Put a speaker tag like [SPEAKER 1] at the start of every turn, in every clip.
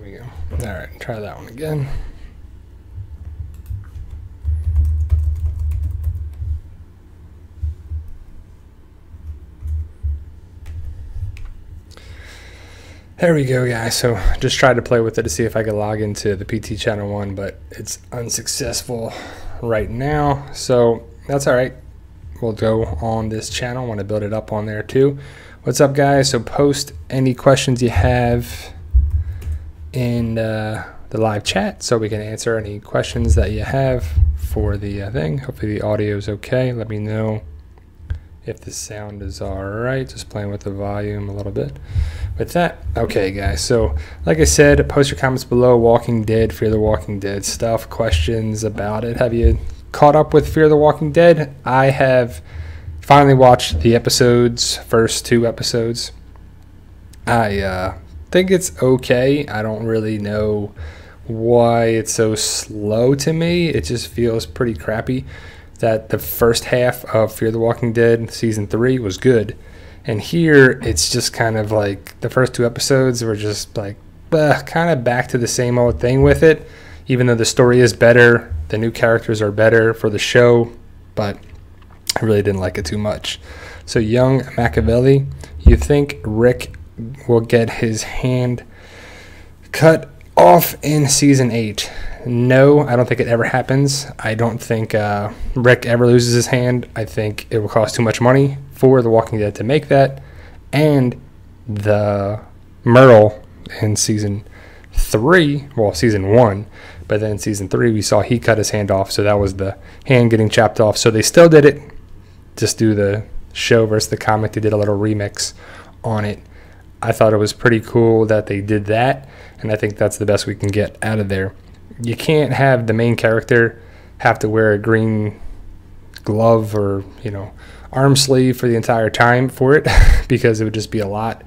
[SPEAKER 1] we go. All right, try that one again. There we go, guys. So just tried to play with it to see if I could log into the PT Channel 1, but it's unsuccessful right now. So that's all right. We'll go on this channel. I want to build it up on there too. What's up, guys? So post any questions you have in the live chat so we can answer any questions that you have for the thing. Hopefully the audio is okay. Let me know if the sound is all right. Just playing with the volume a little bit with that. Okay, guys, so like I said, post your comments below. Walking Dead, Fear the Walking Dead stuff, questions about it. Have you caught up with Fear the Walking Dead? I have finally watched the episodes, first 2 episodes. I think it's okay. I don't really know why it's so slow to me. It just feels pretty crappy. That the first half of Fear the Walking Dead season 3 was good, and here it's just kind of like the first 2 episodes were just like kind of back to the same old thing with it, even though the story is better, the new characters are better for the show, but I really didn't like it too much. So Young Machiavelli, you think Rick will get his hand cut off in season 8? No, I don't think it ever happens. I don't think Rick ever loses his hand. I think it will cost too much money for The Walking Dead to make that. And the Merle in season 3, well, season 1, but then season 3 we saw he cut his hand off, so that was the hand getting chopped off. So they still did it, just do the show versus the comic. They did a little remix on it. I thought it was pretty cool that they did that, and I think that's the best we can get out of there. You can't have the main character have to wear a green glove or, arm sleeve for the entire time for it because it would just be a lot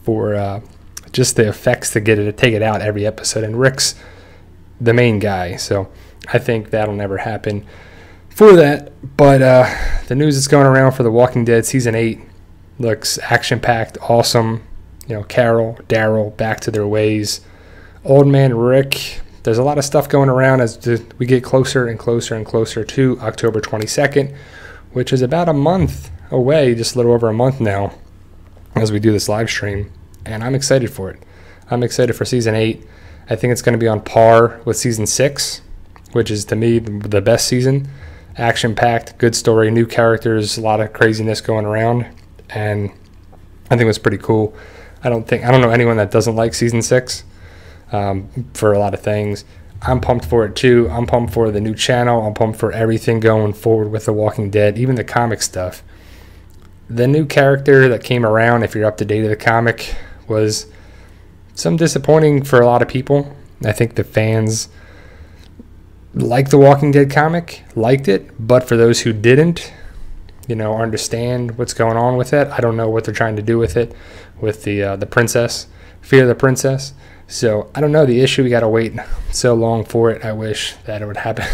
[SPEAKER 1] for just the effects to take it out every episode. And Rick's the main guy, so I think that'll never happen for that. But the news that's going around for The Walking Dead season 8 looks action-packed, awesome. Carol, Daryl, back to their ways. Old man Rick. There's a lot of stuff going around as we get closer and closer and closer to October 22nd, which is about a month away, just a little over a month now, as we do this live stream. And I'm excited for it. I'm excited for season 8. I think it's going to be on par with season 6, which is, to me, the best season. Action-packed, good story, new characters, a lot of craziness going around. And I think it was pretty cool. I don't know anyone that doesn't like season 6. For a lot of things. I'm pumped for it too. I'm pumped for the new channel. I'm pumped for everything going forward with The Walking Dead, even the comic stuff. The new character that came around, if you're up to date with the comic, was some disappointing for a lot of people. I think the fans liked The Walking Dead comic, liked it, but for those who didn't, understand what's going on with it, I don't know what they're trying to do with it, with the princess, Fear the Princess. So I don't know the issue. We got to wait so long for it. I wish that it would happen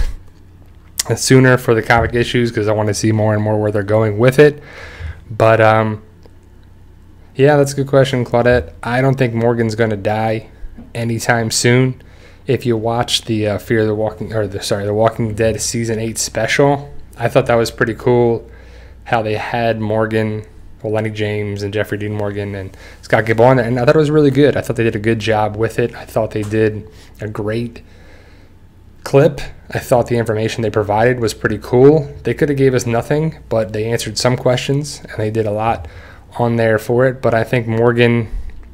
[SPEAKER 1] sooner for the comic issues because I want to see more and more where they're going with it. But yeah, that's a good question, Claudette. I don't think Morgan's going to die anytime soon. If you watch the The Walking Dead season 8 special, I thought that was pretty cool. How they had Morgan, Lenny James and Jeffrey Dean Morgan and Scott Gable on there, and I thought it was really good. I thought they did a good job with it. I thought they did a great clip. I thought the information they provided was pretty cool. They could have gave us nothing, but they answered some questions, and they did a lot on there for it. But I think Morgan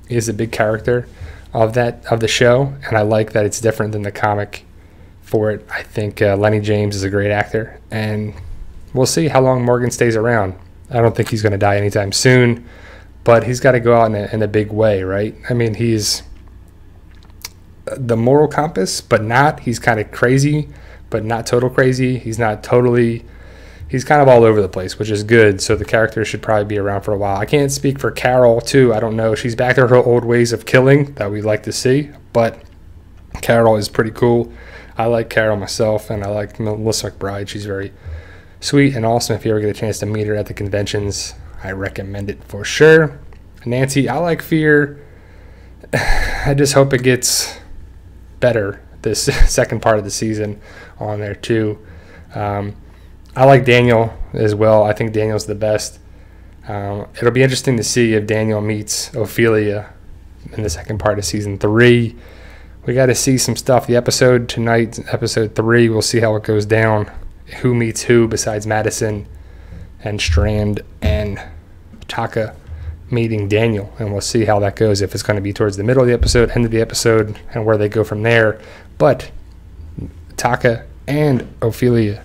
[SPEAKER 1] is a big character of the show, and I like that it's different than the comic for it. I think Lenny James is a great actor, and we'll see how long Morgan stays around. I don't think he's going to die anytime soon, but he's got to go out in a big way, right? I mean, he's the moral compass, but not. He's kind of crazy, but not total crazy. He's not totally. He's kind of all over the place, which is good. So the character should probably be around for a while. I can't speak for Carol, too. I don't know. She's back to her old ways of killing that we'd like to see, but Carol is pretty cool. I like Carol myself, and I like Melissa McBride. She's very sweet and awesome. If you ever get a chance to meet her at the conventions, I recommend it for sure. Nancy, I like Fear. I just hope it gets better this second part of the season on there too. I like Daniel as well. I think Daniel's the best. It'll be interesting to see if Daniel meets Ophelia in the second part of season 3. We got to see some stuff. The episode tonight, episode 3, we'll see how it goes down. Who meets who besides Madison and Strand and Taka meeting Daniel, and we'll see how that goes, if it's going to be towards the middle of the episode, end of the episode, and where they go from there. But Taka and Ophelia,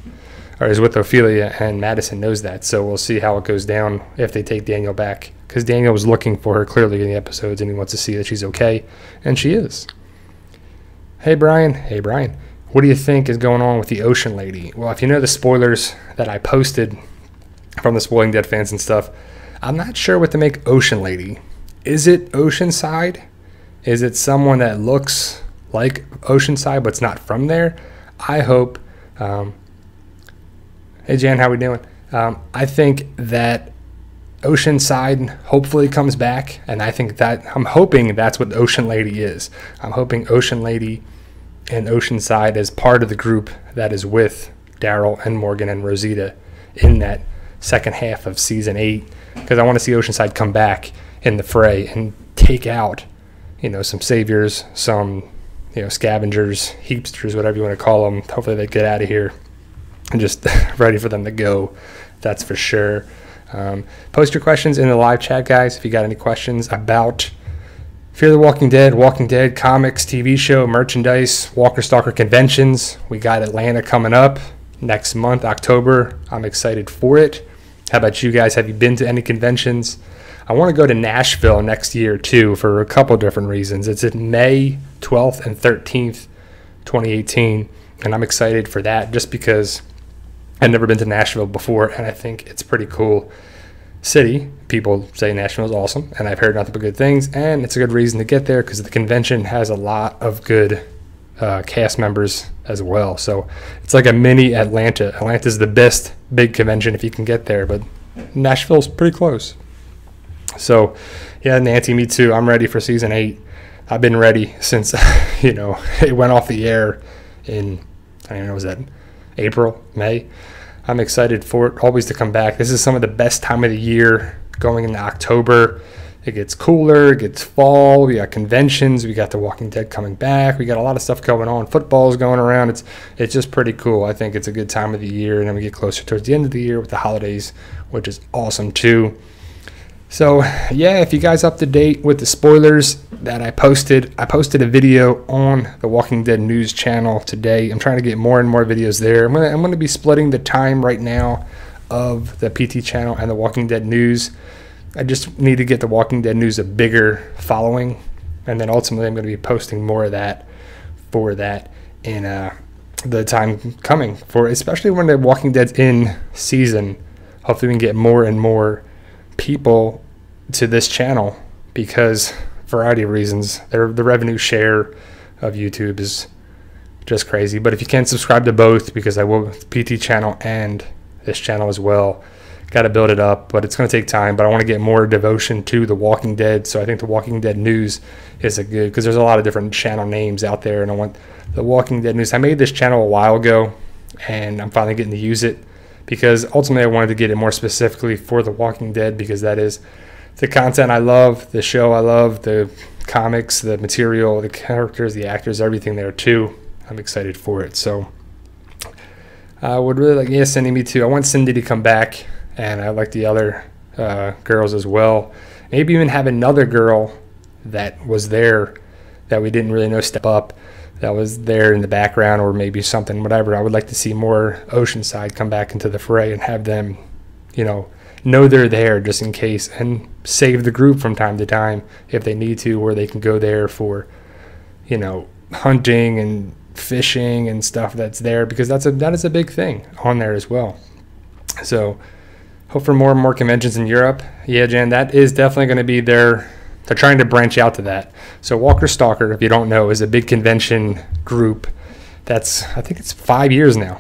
[SPEAKER 1] or is with Ophelia, and Madison knows that, so we'll see how it goes down if they take Daniel back, because Daniel was looking for her clearly in the episodes, and he wants to see that she's okay, and she is. Hey Brian, what do you think is going on with the Ocean Lady? Well, if you know the spoilers that I posted from the Spoiling Dead fans and stuff, I'm not sure what to make Ocean Lady. Is it Oceanside? Is it someone that looks like Oceanside but's not from there? I hope. Hey Jan, how we doing? I think that Oceanside hopefully comes back, and I'm hoping that's what Ocean Lady is. I'm hoping Ocean Lady and Oceanside is part of the group that is with Daryl and Morgan and Rosita in that second half of season 8, because I want to see Oceanside come back in the fray and take out, some saviors, some, scavengers, heapsters, whatever you want to call them. Hopefully they get out of here and just ready for them to go. That's for sure. Post your questions in the live chat, guys, if you got any questions about Fear the Walking Dead comics, TV show, merchandise, Walker Stalker conventions. We got Atlanta coming up next month, October. I'm excited for it. How about you guys? Have you been to any conventions? I want to go to Nashville next year too, for a couple different reasons. It's in May 12th and 13th, 2018, and I'm excited for that just because I've never been to Nashville before, and I think it's a pretty cool city. People say Nashville is awesome, and I've heard nothing but good things, and it's a good reason to get there because the convention has a lot of good cast members as well. So it's like a mini Atlanta. Atlanta's the best big convention if you can get there, but Nashville's pretty close. So yeah, Nancy, me too. I'm ready for season 8. I've been ready since it went off the air in, I don't even know, was that April, May? I'm excited for it always to come back. This is some of the best time of the year going into October. It gets cooler, it gets fall, we got conventions, we got The Walking Dead coming back, we got a lot of stuff going on, football's going around. It's just pretty cool. I think it's a good time of the year, and then we get closer towards the end of the year with the holidays, which is awesome too. So yeah, if you guys up to date with the spoilers that I posted a video on the Walking Dead news channel today. I'm trying to get more and more videos there. I'm gonna be splitting the time right now of the PT channel and the Walking Dead news. I just need to get the Walking Dead news a bigger following, and then ultimately I'm going to be posting more of that for that in the time coming, for especially when the Walking Dead's in season. Hopefully we can get more and more people to this channel, because variety of reasons, the revenue share of YouTube is just crazy. But if you can subscribe to both, because I will with PT channel and this channel as well. Got to build it up, but it's going to take time. But I want to get more devotion to The Walking Dead, so I think The Walking Dead News is a good, because there's a lot of different channel names out there, and I want The Walking Dead News. I made this channel a while ago, and I'm finally getting to use it, because ultimately I wanted to get it more specifically for The Walking Dead, because that is the content I love, the show I love, the comics, the material, the characters, the actors, everything there too. I'm excited for it. So I would really like, Cindy, me too. I want Cindy to come back, and I like the other girls as well. Maybe even have another girl that was there that we didn't really know step up, that was there in the background, or maybe something, whatever. I would like to see more Oceanside come back into the fray and have them, know they're there just in case, and save the group from time to time if they need to, where they can go there for, hunting and fishing and stuff that's there, because that is a big thing on there as well. So hope for more and more conventions in Europe. Yeah, Jan, that is definitely going to be they're trying to branch out to that. So Walker Stalker, if you don't know, is a big convention group that's, I think it's 5 years now.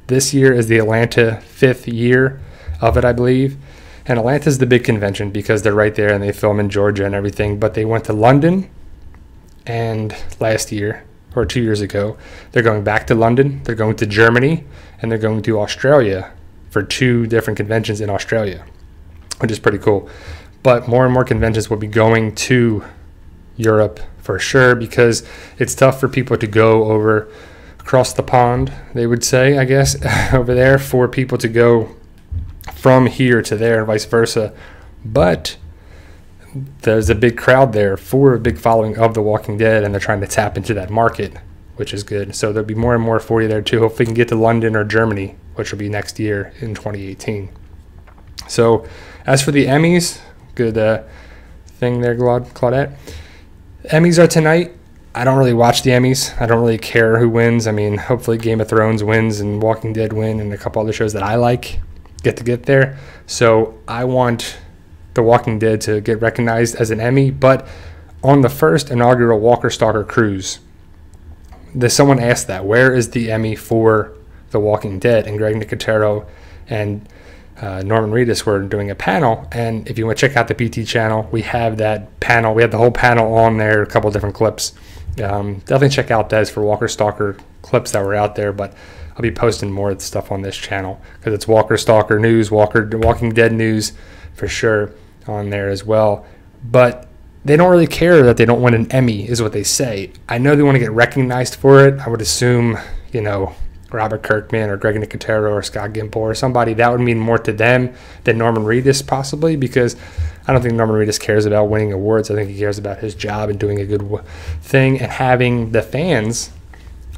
[SPEAKER 1] This year is the Atlanta 5th year of it, I believe. And Atlanta's the big convention because they're right there and they film in Georgia and everything. But they went to London and last year, or 2 years ago. They're going back to London, they're going to Germany, and they're going to Australia for 2 different conventions in Australia, which is pretty cool. But more and more conventions will be going to Europe for sure, because it's tough for people to go over across the pond, they would say, I guess, over there, for people to go from here to there and vice versa. But there's a big crowd there for a big following of The Walking Dead, and they're trying to tap into that market, which is good. So there'll be more and more for you there too. Hopefully we can get to London or Germany, which will be next year in 2018. So as for the Emmys, good thing there, Claudette. Emmys are tonight. I don't really watch the Emmys. I don't really care who wins. I mean, hopefully Game of Thrones wins and Walking Dead win and a couple other shows that I like get there. So I want The Walking Dead to get recognized as an Emmy. But on the first inaugural Walker Stalker cruise, someone asked that, where is the Emmy for The Walking Dead? And Greg Nicotero and Norman Reedus were doing a panel, and if you want to check out the PT channel, we have that panel. We have the whole panel on there, a couple of different clips. Definitely check out those for Walker Stalker clips that were out there, but I'll be posting more of the stuff on this channel because it's Walker Stalker news, Walking Dead news for sure on there as well. But they don't really care that they don't win an Emmy, is what they say. I know they want to get recognized for it. I would assume, Robert Kirkman or Greg Nicotero or Scott Gimple or somebody, that would mean more to them than Norman Reedus possibly, because I don't think Norman Reedus cares about winning awards. I think he cares about his job and doing a good thing and having the fans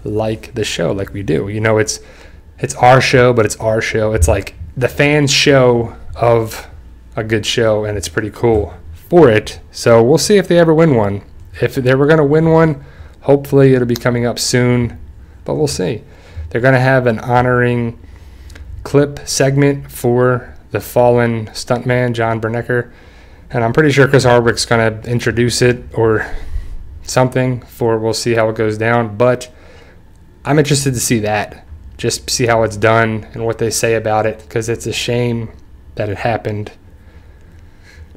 [SPEAKER 1] like the show like we do. It's our show, but it's our show. It's like the fans' show of a good show, and it's pretty cool for it. So we'll see if they ever win one. If they were going to win one, hopefully it'll be coming up soon, but we'll see. They're going to have an honoring clip segment for the fallen stuntman, John Bernecker. And I'm pretty sure Chris Hardwick's going to introduce it or something we'll see how it goes down. But I'm interested to see that, just see how it's done and what they say about it, because it's a shame that it happened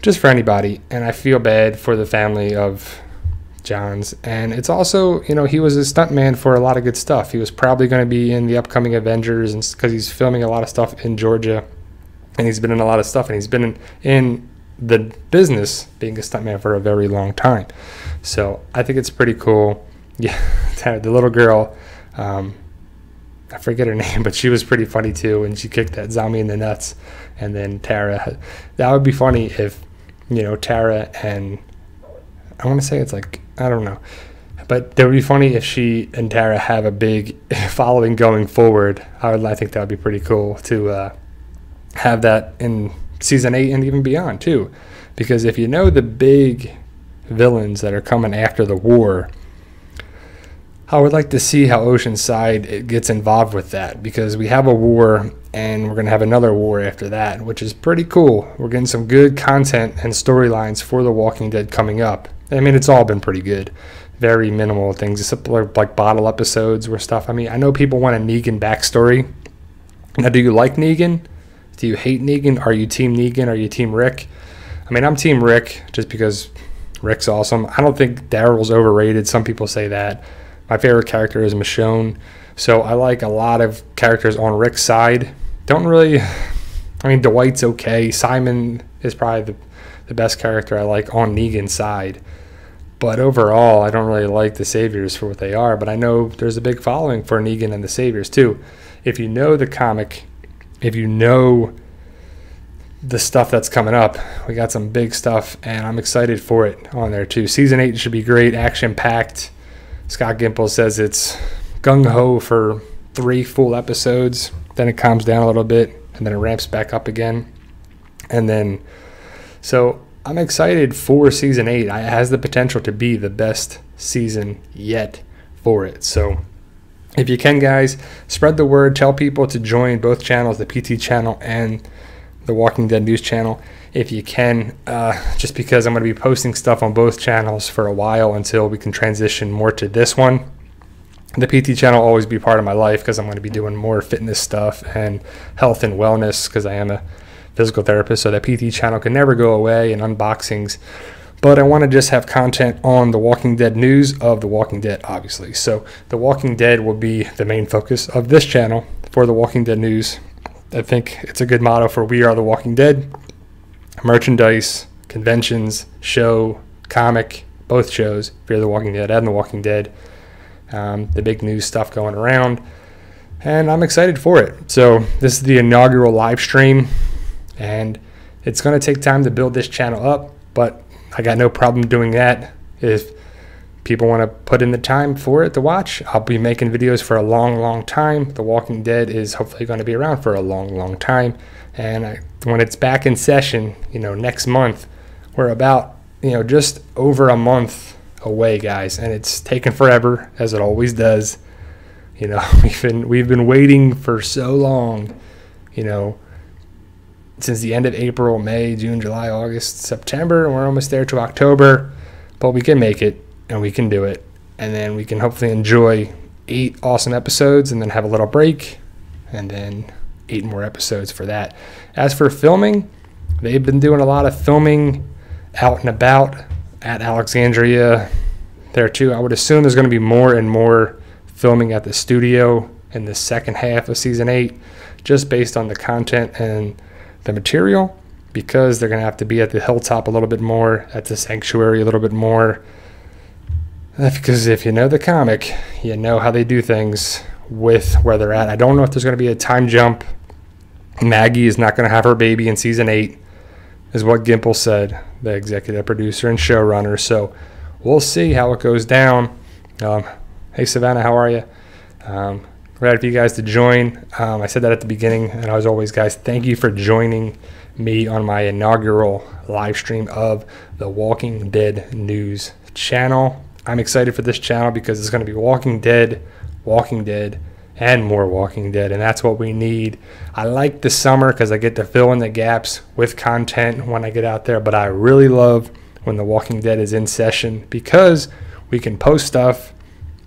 [SPEAKER 1] just for anybody. And I feel bad for the family of Johns. And it's also, he was a stuntman for a lot of good stuff. He was probably going to be in the upcoming Avengers, and because he's filming a lot of stuff in Georgia, and he's been in a lot of stuff, and he's been in the business being a stuntman for a very long time. So I think it's pretty cool. Yeah, the little girl, I forget her name, but she was pretty funny too, and she kicked that zombie in the nuts. And then Tara, that would be funny if, Tara and, I want to say it's like, I don't know, but it would be funny if she and Tara have a big following going forward. I think that would be pretty cool to have that in season 8 and even beyond too, because if you know the big villains that are coming after the war, I would like to see how Oceanside gets involved with that, because we have a war and we're going to have another war after that, which is pretty cool. We're getting some good content and storylines for The Walking Dead coming up. I mean, it's all been pretty good. Very minimal things, except like bottle episodes or stuff. I mean, I know people want a Negan backstory. Now, do you like Negan? Do you hate Negan? Are you team Negan? Are you team Rick? I mean, I'm team Rick just because Rick's awesome. I don't think Daryl's overrated. Some people say that. My favorite character is Michonne. So I like a lot of characters on Rick's side. Don't really... I mean, Dwight's okay. Simon is probably the best character I like on Negan's side. But overall, I don't really like the Saviors for what they are. But I know there's a big following for Negan and the Saviors, too. If you know the comic, if you know the stuff that's coming up, we got some big stuff, and I'm excited for it on there, too. Season 8 should be great, action-packed. Scott Gimple says it's gung-ho for 3 full episodes. Then it calms down a little bit, and then it ramps back up again. And then, so I'm excited for season 8. It has the potential to be the best season yet for it. So if you can, guys, spread the word. Tell people to join both channels, the PT channel and the Walking Dead news channel, if you can, just because I'm going to be posting stuff on both channels for a while until we can transition more to this one. The PT channel will always be part of my life because I'm going to be doing more fitness stuff and health and wellness because I am a physical therapist, so that PT channel can never go away, and unboxings. but I want to just have content on the Walking Dead news of The Walking Dead, obviously. So The Walking Dead will be the main focus of this channel for The Walking Dead news. I think it's a good motto for We Are The Walking Dead. Merchandise, conventions, show, comic, both shows, Fear the Walking Dead and The Walking Dead. The big news stuff going around. And I'm excited for it. So this is the inaugural live stream. And it's going to take time to build this channel up. But I got no problem doing that. If people want to put in the time for it to watch, I'll be making videos for a long time. The Walking Dead is hopefully going to be around for a long time. And when it's back in session, next month, we're about, just over a month away, guys. And it's taken forever, as it always does. We've been waiting for so long, since the end of April, May, June, July, August, September, and we're almost there to October. But we can make it, and we can do it. And then we can hopefully enjoy 8 awesome episodes and then have a little break, and then 8 more episodes for that. As for filming, they've been doing a lot of filming out and about at Alexandria there too. I would assume there's going to be more and more filming at the studio in the second half of season 8, just based on the content and the material, because they're going to have to be at the hilltop a little bit more, at the sanctuary a little bit more, because if you know the comic, you know how they do things with where they're at. I don't know if there's going to be a time jump. Maggie is not going to have her baby in season 8, is what Gimple said, the executive producer and showrunner. So we'll see how it goes down. Hey Savannah, how are you? Ready for you guys to join. I said that at the beginning, and as always, guys, thank you for joining me on my inaugural live stream of the Walking Dead news channel. I'm excited for this channel because it's going to be Walking Dead, and more Walking Dead, and that's what we need. I like the summer because I get to fill in the gaps with content when I get out there, but I really love when the Walking Dead is in session, because we can post stuff,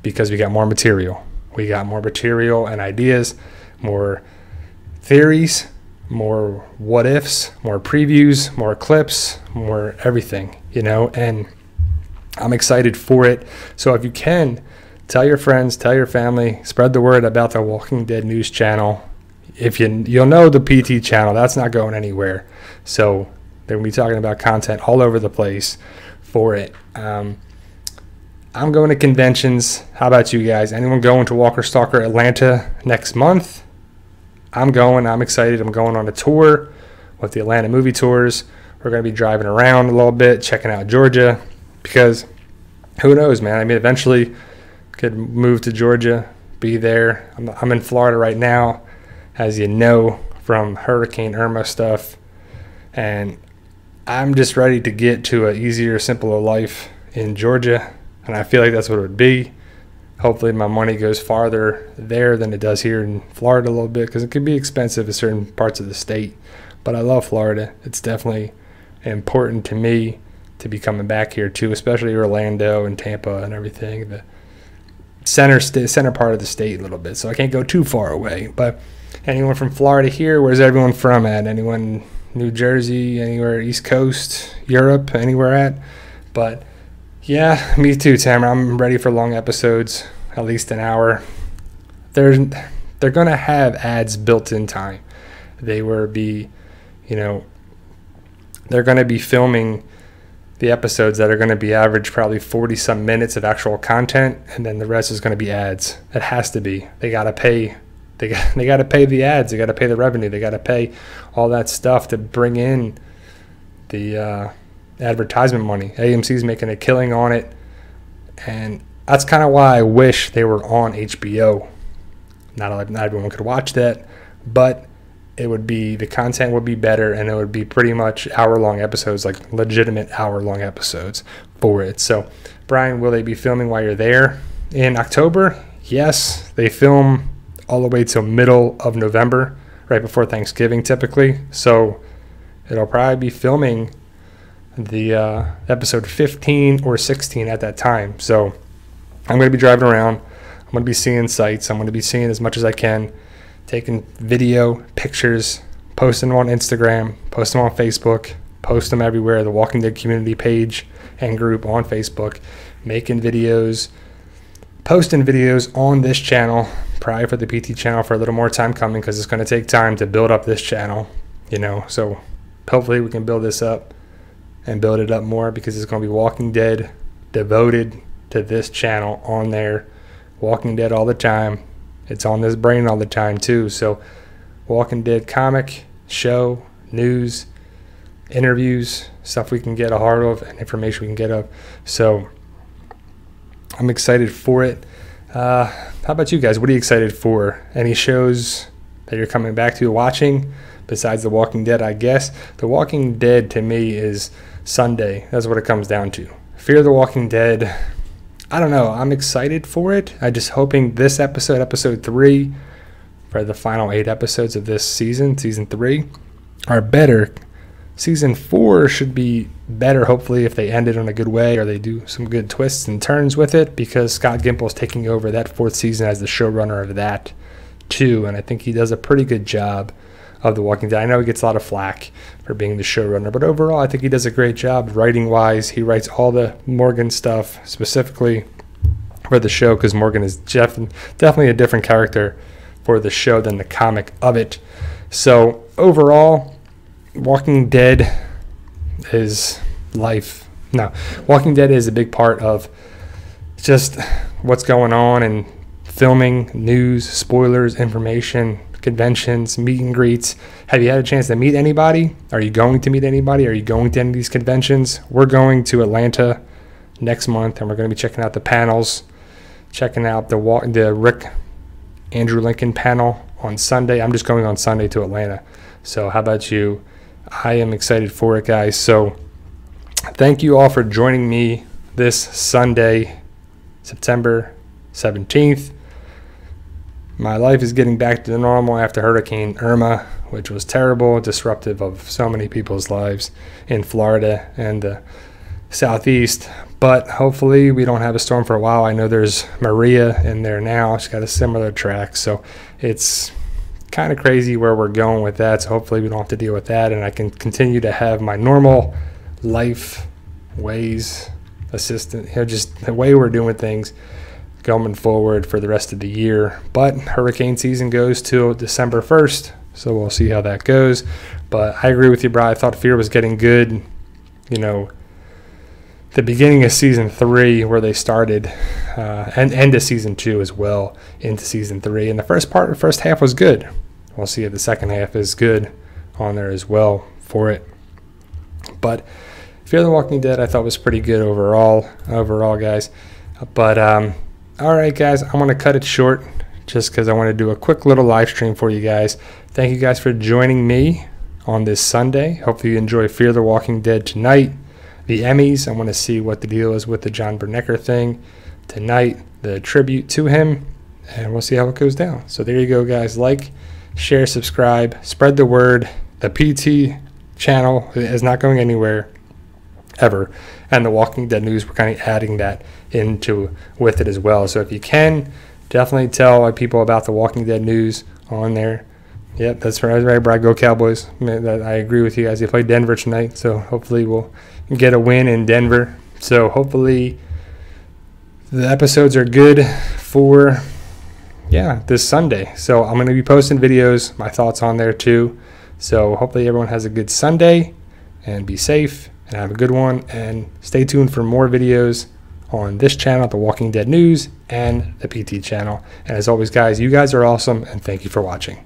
[SPEAKER 1] because we got more material. We got more material and ideas, more theories, more what ifs, more previews, more clips, more everything, and I'm excited for it. So if you can, tell your friends, tell your family, spread the word about the Walking Dead news channel. If you'll know the PT channel, that's not going anywhere. So they're going to be talking about content all over the place for it. I'm going to conventions. How about you guys? Anyone going to Walker Stalker Atlanta next month? I'm going. I'm excited. I'm going on a tour with the Atlanta Movie Tours. We're going to be driving around a little bit, checking out Georgia, because who knows, man? I mean, eventually could move to Georgia, be there. I'm in Florida right now, as you know, from Hurricane Irma stuff. And I'm just ready to get to an easier, simpler life in Georgia. And I feel like that's what it would be. Hopefully my money goes farther there than it does here in Florida a little bit, because it can be expensive in certain parts of the state. But I love Florida. It's definitely important to me to be coming back here too, especially Orlando and Tampa and everything. The center part of the state a little bit, so I can't go too far away. But anyone from Florida here, where's everyone from at? Anyone New Jersey, anywhere East Coast, Europe, anywhere at? But yeah, me too, Tamara. I'm ready for long episodes, at least an hour. They're going to have ads built in time. They're going to be filming the episodes that are going to be average probably 40-some minutes of actual content, and then the rest is going to be ads. It has to be. They got to pay. They got to pay the ads. They got to pay the revenue. They got to pay all that stuff to bring in the advertisement money. AMC's making a killing on it, and that's kind of why I wish they were on HBO. Not everyone could watch that, but the content would be better, and it would be pretty much hour-long episodes, like legitimate hour-long episodes for it. So, Brian, will they be filming while you're there in October? Yes, they film all the way till middle of November, right before Thanksgiving typically. So it'll probably be filming the episode 15 or 16 at that time. So I'm going to be driving around. I'm going to be seeing sights. I'm going to be seeing as much as I can, taking video, pictures, posting them on Instagram, post them on Facebook, post them everywhere. The Walking Dead community page and group on Facebook, making videos, posting videos on this channel, probably for the PT channel for a little more time coming, because it's going to take time to build up this channel, you know. So hopefully we can build this up and build it up more, because it's going to be Walking Dead devoted to this channel on there. Walking Dead all the time. It's on this brain all the time too. So Walking Dead comic, show, news, interviews, stuff we can get a hold of, and information we can get of. So I'm excited for it. How about you guys? What are you excited for? Any shows that you're coming back to watching besides The Walking Dead? I guess The Walking Dead to me is Sunday. That's what it comes down to. Fear the Walking Dead. I don't know. I'm excited for it. I'm just hoping this episode 3, for the final 8 episodes of this season 3, are better. Season 4 should be better, hopefully, if they end it in a good way, or they do some good twists and turns with it, because Scott Gimple is taking over that 4th season as the showrunner of that too, and I think he does a pretty good job of The Walking Dead. I know he gets a lot of flack for being the showrunner, but overall I think he does a great job writing-wise. He writes all the Morgan stuff specifically for the show, because Morgan is definitely a different character for the show than the comic of it. So overall, Walking Dead is life. No, Walking Dead is a big part of just what's going on, and filming, news, spoilers, information, conventions, meet and greets. Have you had a chance to meet anybody? Are you going to meet anybody? Are you going to any of these conventions? We're going to Atlanta next month, and we're going to be checking out the panels, checking out the Rick Andrew Lincoln panel on Sunday. I'm just going on Sunday to Atlanta. So how about you? I am excited for it, guys. So thank you all for joining me this Sunday, September 17th. My life is getting back to normal after Hurricane Irma, which was terrible, disruptive of so many people's lives in Florida and the Southeast. But hopefully we don't have a storm for a while. I know there's Maria in there now. She's got a similar track. So it's kind of crazy where we're going with that. So hopefully we don't have to deal with that, and I can continue to have my normal life ways, just the way we're doing things going forward for the rest of the year. But hurricane season goes till December 1st, so we'll see how that goes. But I agree with you, bro. I thought Fear was getting good, you know, the beginning of season 3 where they started, and end of season 2 as well into season 3. And the first half was good. We'll see if the second half is good on there as well for it. But Fear the Walking Dead I thought was pretty good overall, guys. But all right, guys, I'm going to cut it short just because I want to do a quick little live stream for you guys. Thank you guys for joining me on this Sunday. Hopefully you enjoy Fear the Walking Dead tonight. The Emmys, I want to see what the deal is with the John Bernecker thing tonight, the tribute to him, and we'll see how it goes down. So there you go, guys. Like, share, subscribe, spread the word. The PT channel is not going anywhere ever, and the Walking Dead news, we're kind of adding that into with it as well. So if you can, definitely tell people about the Walking Dead news on there. Yep, that's right, Brad. Go Cowboys. I agree with you guys. They play Denver tonight, so hopefully we'll get a win in Denver. So hopefully the episodes are good for, this Sunday. So I'm going to be posting videos, my thoughts on there too. So hopefully everyone has a good Sunday, and be safe and have a good one. And stay tuned for more videos on this channel, The Walking Dead News, and the PT channel. And as always, guys, you guys are awesome, and thank you for watching.